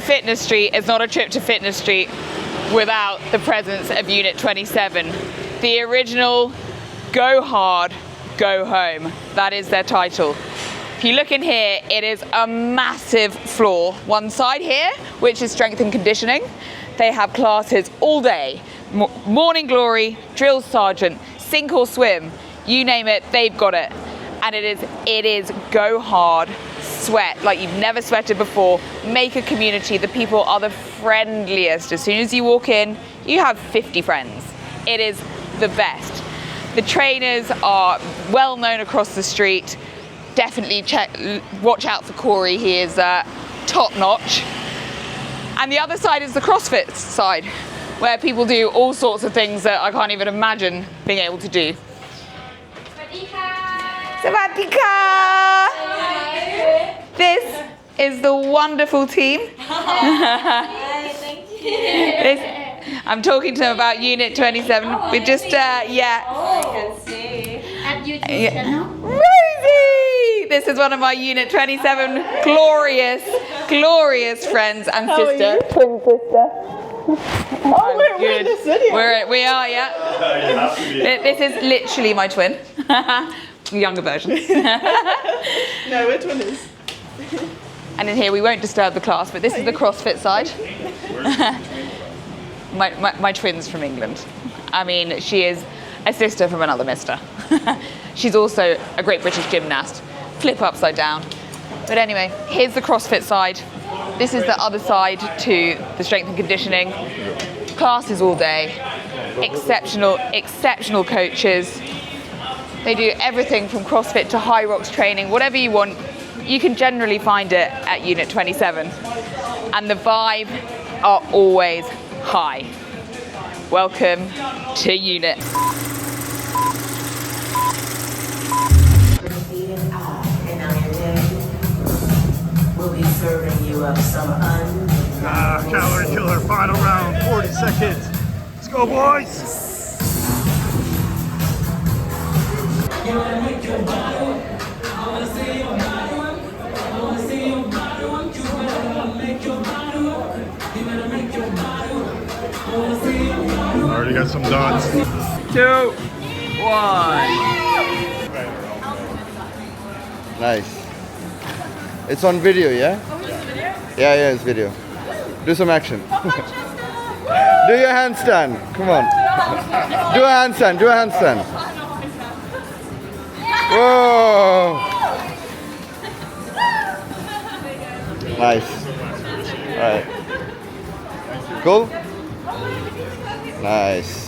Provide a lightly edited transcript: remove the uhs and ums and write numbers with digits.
Fitness Street is not a trip to Fitness Street without the presence of Unit 27. The original Go Hard, Go Home. That is their title. If you look in here, it is a massive floor. One side here, which is strength and conditioning. They have classes all day. Morning Glory, Drill Sergeant, Sink or Swim, you name it, they've got it. And it is go hard, sweat like you've never sweated before. Make a community. The people are the friendliest. As soon as you walk in, you have 50 friends. It is the best. The trainers are well known across the street. Definitely watch out for Corey. He is top notch. And the other side is the CrossFit side, where people do all sorts of things that I can't even imagine being able to do. Sawadika! This is the wonderful team. Hi, thank you. I'm talking to them about Unit 27. We're just, yeah. Oh, I can see. At YouTube channel? Rosie! This is one of my Unit 27 glorious friends and sister. Twin sister. Oh, we're in this video. We are, yeah. This is literally my twin. Younger version. No, which one is? And in here, we won't disturb the class, but this is the CrossFit side. my twin's from England. I mean, she is a sister from another mister. She's also a great British gymnast. Flip upside down. But anyway, here's the CrossFit side. This is the other side to the strength and conditioning. Classes all day. Exceptional coaches. They do everything from CrossFit to Hyrox training, whatever you want. You can generally find it at Unit 27. And the vibe are always high. Welcome to Unit. We'll be serving you up some calorie killer, final round, 40 seconds. Let's go, boys! Already got some dots. 2, 1. Nice. It's on video, yeah? Yeah, it's video. Do some action. Do your handstand. Come on. Do a handstand. Whoa. Nice. All right. Cool? Nice.